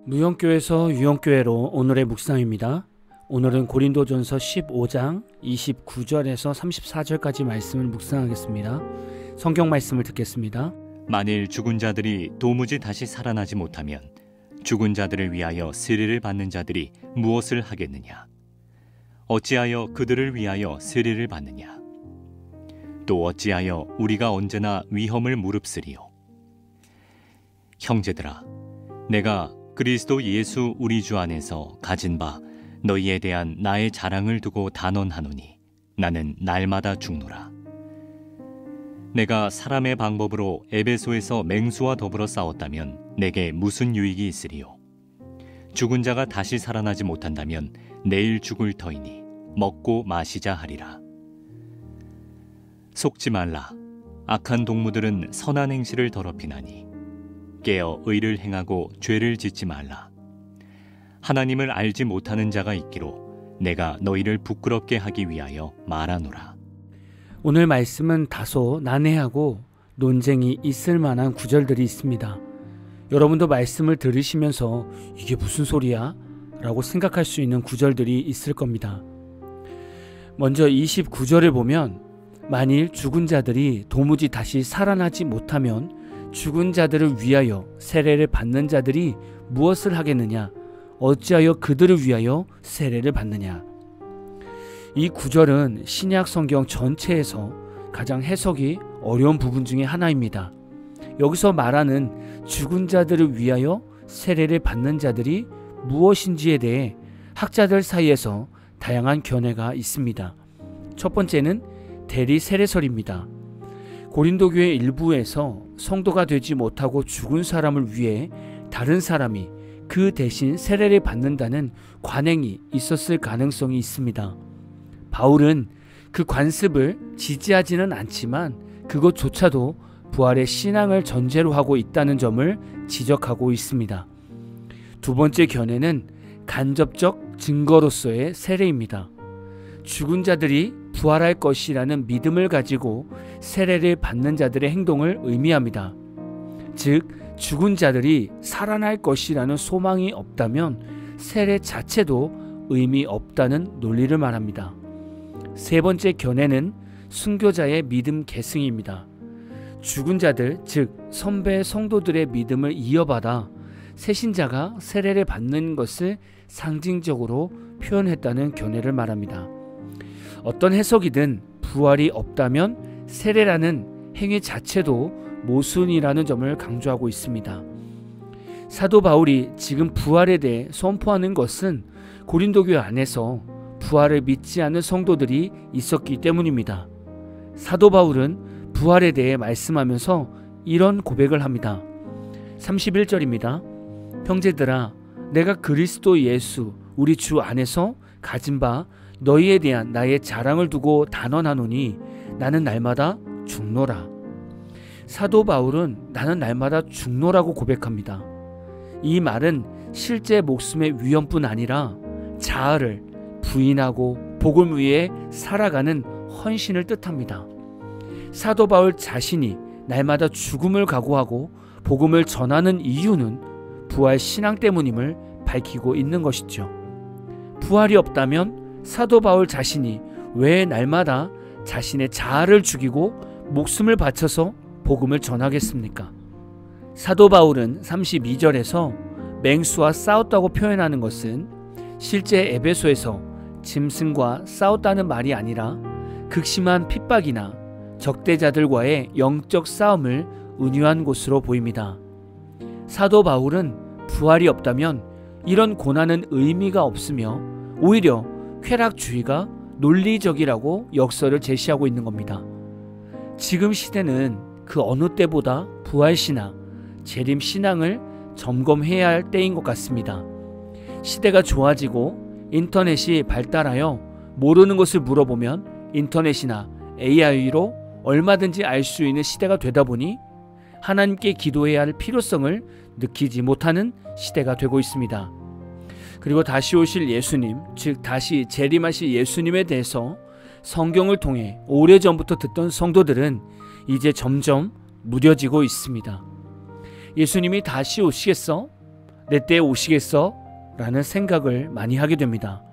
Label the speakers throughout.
Speaker 1: 무용교에서 유용교회로 오늘의 묵상입니다. 오늘은 고린도전서 15장 29절에서 34절까지 말씀을 묵상하겠습니다. 성경 말씀을 듣겠습니다.
Speaker 2: 만일 죽은 자들이 도무지 다시 살아나지 못하면 죽은 자들을 위하여 세례를 받는 자들이 무엇을 하겠느냐? 어찌하여 그들을 위하여 세례를 받느냐? 또 어찌하여 우리가 언제나 위험을 무릅쓰리요? 형제들아, 내가 그리스도 예수 우리 주 안에서 가진 바 너희에 대한 나의 자랑을 두고 단언하노니 나는 날마다 죽노라. 내가 사람의 방법으로 에베소에서 맹수와 더불어 싸웠다면 내게 무슨 유익이 있으리요? 죽은 자가 다시 살아나지 못한다면 내일 죽을 터이니 먹고 마시자 하리라. 속지 말라. 악한 동무들은 선한 행실을 더럽히나니 깨어 의를 행하고 죄를 짓지 말라. 하나님을 알지 못하는 자가 있기로 내가 너희를 부끄럽게 하기 위하여 말하노라.
Speaker 1: 오늘 말씀은 다소 난해하고 논쟁이 있을 만한 구절들이 있습니다. 여러분도 말씀을 들으시면서 이게 무슨 소리야? 라고 생각할 수 있는 구절들이 있을 겁니다. 먼저 29절을 보면 만일 죽은 자들이 도무지 다시 살아나지 못하면 죽은 자들을 위하여 세례를 받는 자들이 무엇을 하겠느냐? 어찌하여 그들을 위하여 세례를 받느냐? 이 구절은 신약 성경 전체에서 가장 해석이 어려운 부분 중에 하나입니다. 여기서 말하는 죽은 자들을 위하여 세례를 받는 자들이 무엇인지에 대해 학자들 사이에서 다양한 견해가 있습니다. 첫 번째는 대리 세례설입니다. 고린도 교회 일부에서 성도가 되지 못하고 죽은 사람을 위해 다른 사람이 그 대신 세례를 받는다는 관행이 있었을 가능성이 있습니다. 바울은 그 관습을 지지하지는 않지만 그것조차도 부활의 신앙을 전제로 하고 있다는 점을 지적하고 있습니다. 두 번째 견해는 간접적 증거로서의 세례입니다. 죽은 자들이 부활할 것이라는 믿음을 가지고 세례를 받는 자들의 행동을 의미합니다. 즉, 죽은 자들이 살아날 것이라는 소망이 없다면 세례 자체도 의미 없다는 논리를 말합니다. 세 번째 견해는 순교자의 믿음 계승입니다. 죽은 자들, 즉 선배 성도들의 믿음을 이어받아 새신자가 세례를 받는 것을 상징적으로 표현했다는 견해를 말합니다. 어떤 해석이든 부활이 없다면 세례라는 행위 자체도 모순이라는 점을 강조하고 있습니다. 사도 바울이 지금 부활에 대해 선포하는 것은 고린도 교회 안에서 부활을 믿지 않는 성도들이 있었기 때문입니다. 사도 바울은 부활에 대해 말씀하면서 이런 고백을 합니다. 31절입니다. 형제들아, 내가 그리스도 예수 우리 주 안에서 가진 바 너희에 대한 나의 자랑을 두고 단언하노니 나는 날마다 죽노라. 사도 바울은 나는 날마다 죽노라고 고백합니다. 이 말은 실제 목숨의 위험뿐 아니라 자아를 부인하고 복음 위에 살아가는 헌신을 뜻합니다. 사도 바울 자신이 날마다 죽음을 각오하고 복음을 전하는 이유는 부활 신앙 때문임을 밝히고 있는 것이죠. 부활이 없다면 사도 바울 자신이 왜 날마다 자신의 자아를 죽이고 목숨을 바쳐서 복음을 전하겠습니까? 사도 바울은 32절에서 맹수와 싸웠다고 표현하는 것은 실제 에베소에서 짐승과 싸웠다는 말이 아니라 극심한 핍박이나 적대자들과의 영적 싸움을 은유한 곳으로 보입니다. 사도 바울은 부활이 없다면 이런 고난은 의미가 없으며 오히려 쾌락주의가 논리적이라고 역설을 제시하고 있는 겁니다. 지금 시대는 그 어느 때보다 부활신앙, 재림신앙을 점검해야 할 때인 것 같습니다. 시대가 좋아지고 인터넷이 발달하여 모르는 것을 물어보면 인터넷이나 AI로 얼마든지 알 수 있는 시대가 되다 보니 하나님께 기도해야 할 필요성을 느끼지 못하는 시대가 되고 있습니다. 그리고 다시 오실 예수님, 즉 다시 재림하실 예수님에 대해서 성경을 통해 오래전부터 듣던 성도들은 이제 점점 무뎌지고 있습니다. 예수님이 다시 오시겠어? 내 때에 오시겠어? 라는 생각을 많이 하게 됩니다.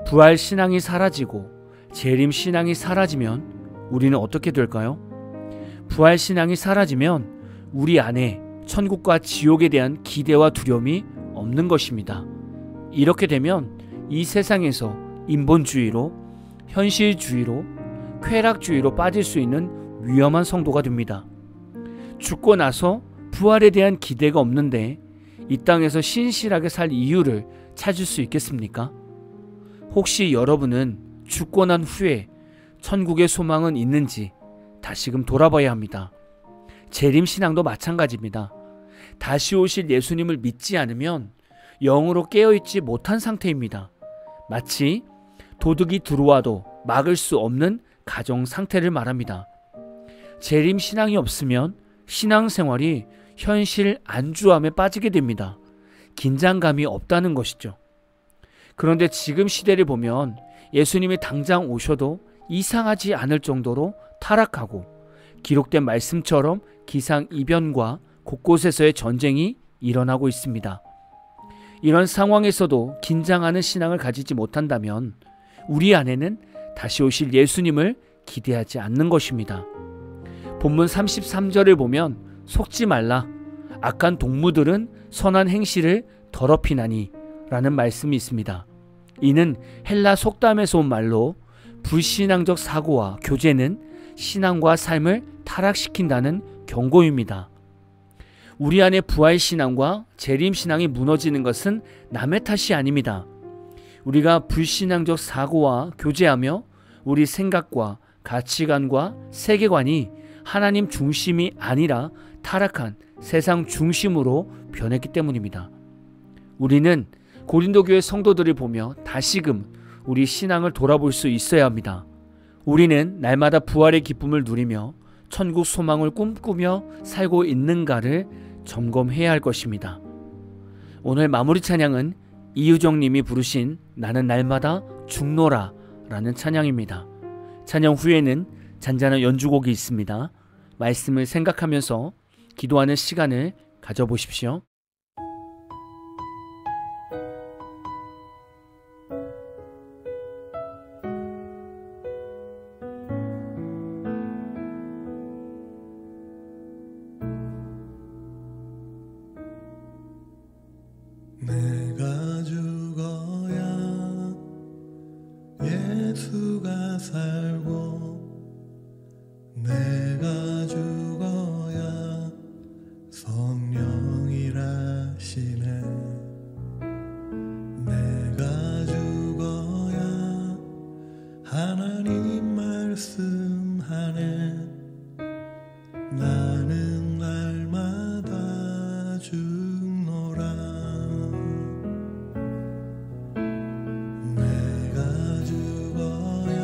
Speaker 1: 부활 신앙이 사라지고 재림 신앙이 사라지면 우리는 어떻게 될까요? 부활 신앙이 사라지면 우리 안에 천국과 지옥에 대한 기대와 두려움이 없는 것입니다. 이렇게 되면 이 세상에서 인본주의로, 현실주의로, 쾌락주의로 빠질 수 있는 위험한 성도가 됩니다. 죽고 나서 부활에 대한 기대가 없는데 이 땅에서 신실하게 살 이유를 찾을 수 있겠습니까? 혹시 여러분은 죽고 난 후에 천국의 소망은 있는지 다시금 돌아봐야 합니다. 재림신앙도 마찬가지입니다. 다시 오실 예수님을 믿지 않으면 영으로 깨어있지 못한 상태입니다. 마치 도둑이 들어와도 막을 수 없는 가정 상태를 말합니다. 재림신앙이 없으면 신앙생활이 현실 안주함에 빠지게 됩니다. 긴장감이 없다는 것이죠. 그런데 지금 시대를 보면 예수님이 당장 오셔도 이상하지 않을 정도로 타락하고 기록된 말씀처럼 기상이변과 곳곳에서의 전쟁이 일어나고 있습니다. 이런 상황에서도 긴장하는 신앙을 가지지 못한다면 우리 안에는 다시 오실 예수님을 기대하지 않는 것입니다. 본문 33절을 보면 속지 말라. 악한 동무들은 선한 행실을 더럽히나니 라는 말씀이 있습니다. 이는 헬라 속담에서 온 말로 불신앙적 사고와 교제는 신앙과 삶을 타락시킨다는 경고입니다. 우리 안에 부활신앙과 재림신앙이 무너지는 것은 남의 탓이 아닙니다. 우리가 불신앙적 사고와 교제하며 우리 생각과 가치관과 세계관이 하나님 중심이 아니라 타락한 세상 중심으로 변했기 때문입니다. 우리는 고린도 교회 성도들을 보며 다시금 우리 신앙을 돌아볼 수 있어야 합니다. 우리는 날마다 부활의 기쁨을 누리며 천국 소망을 꿈꾸며 살고 있는가를 점검해야 할 것입니다. 오늘 마무리 찬양은 이유정 님이 부르신 나는 날마다 죽노라 라는 찬양입니다. 찬양 후에는 잔잔한 연주곡이 있습니다. 말씀을 생각하면서 기도하는 시간을 가져보십시오.
Speaker 3: 내가 죽어야 예수가 살고 내가 죽어야 성령이라시네 내가 죽어야 하나님 말씀하네 나는 날마다 죽노라 내가 죽어야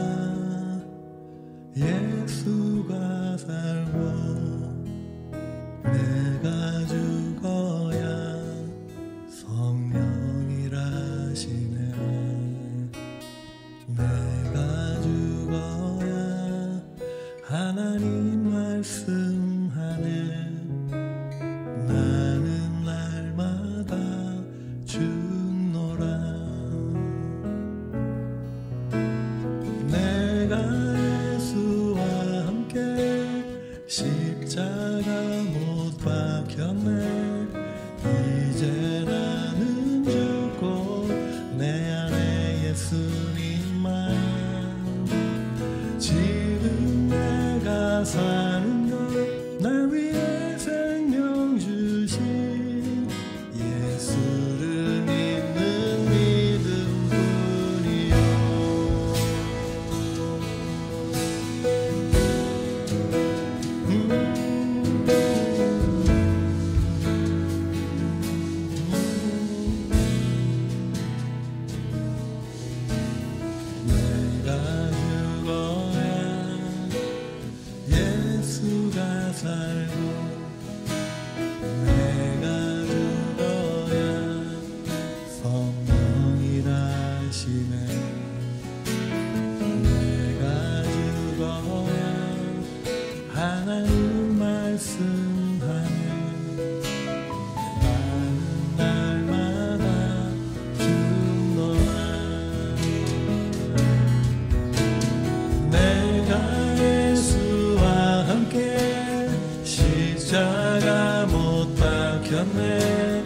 Speaker 3: 밝혔네.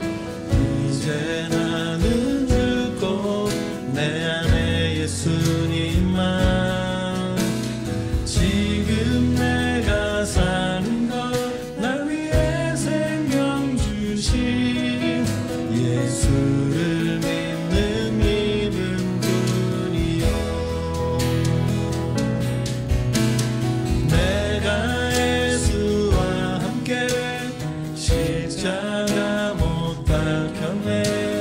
Speaker 3: 이제 나는 죽고 내 안에 예수님만. 지금 내가 사는 것 날 위해 생명 주신 예수를 믿는 믿음뿐이요. 내가 예수와 함께 십자가 못 박혔네.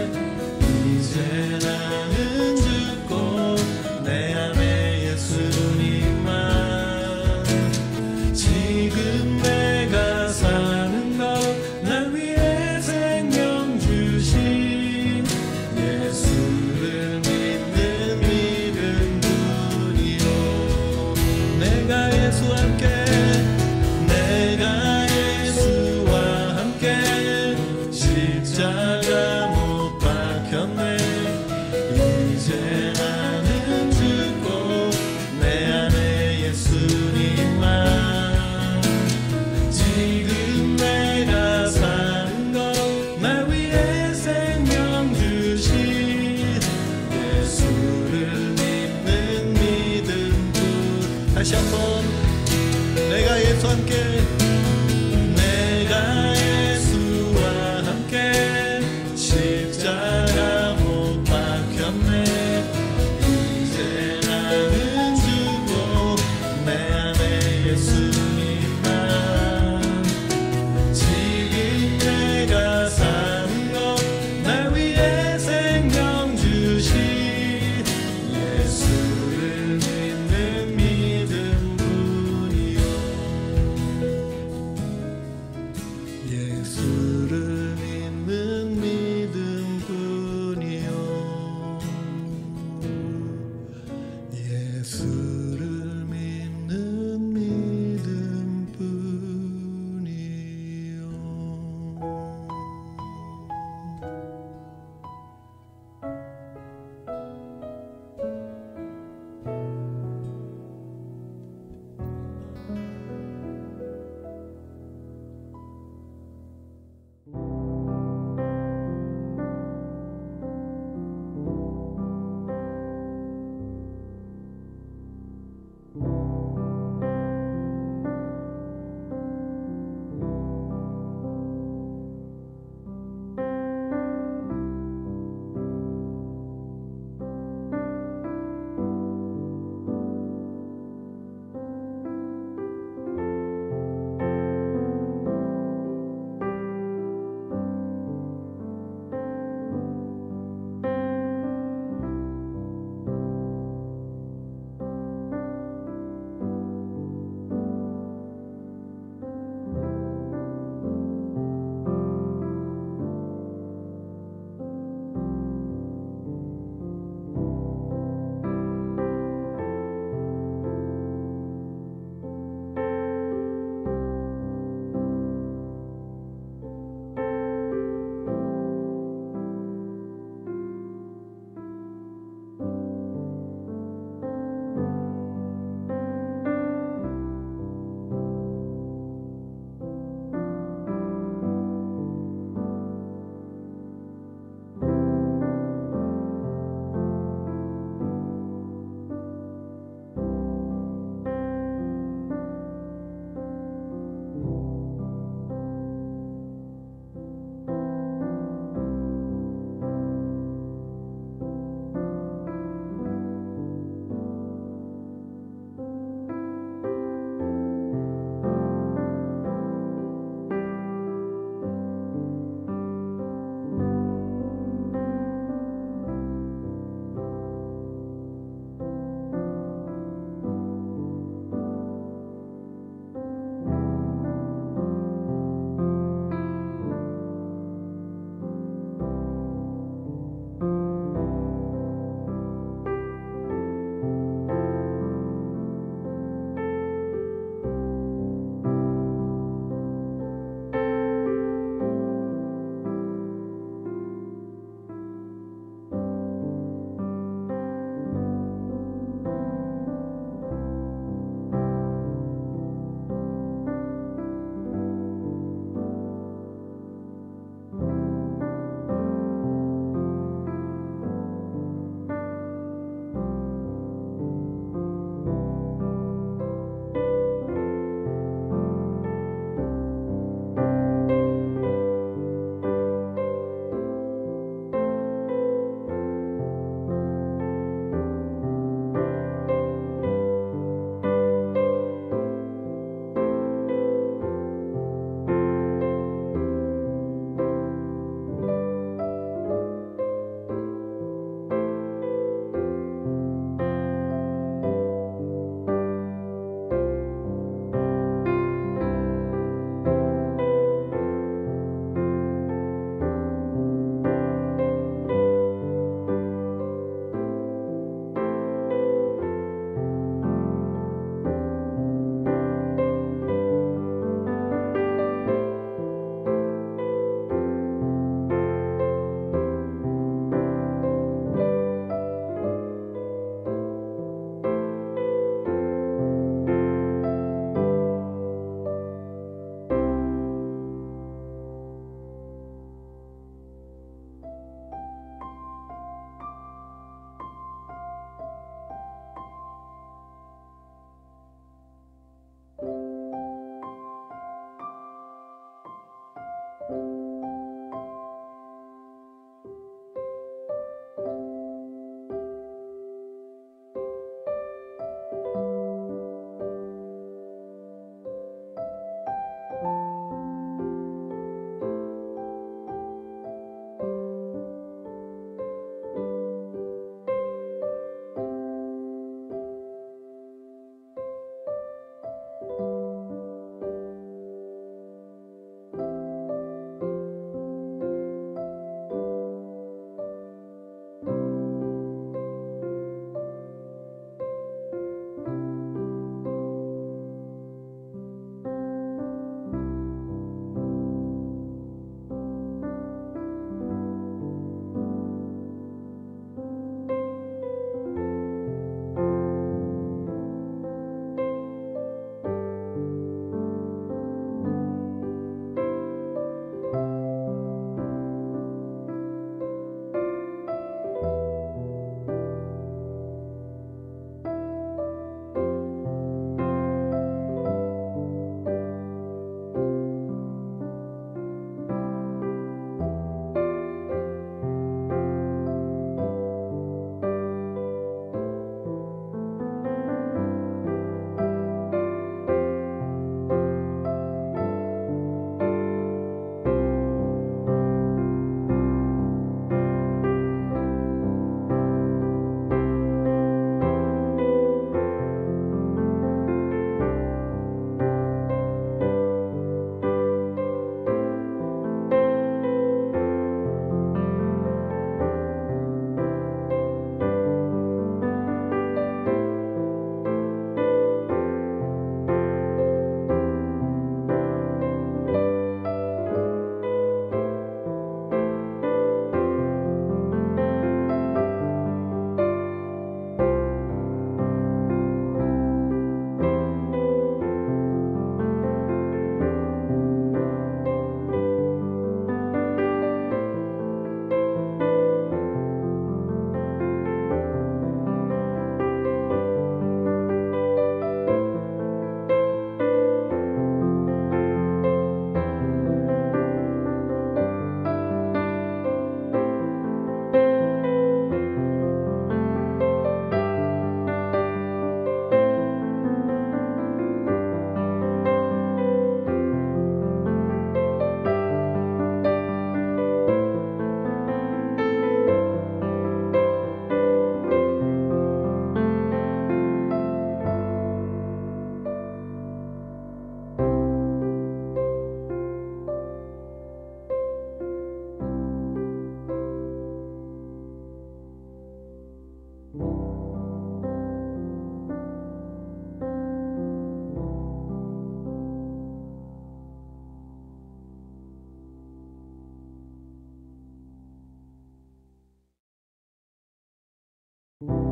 Speaker 3: 주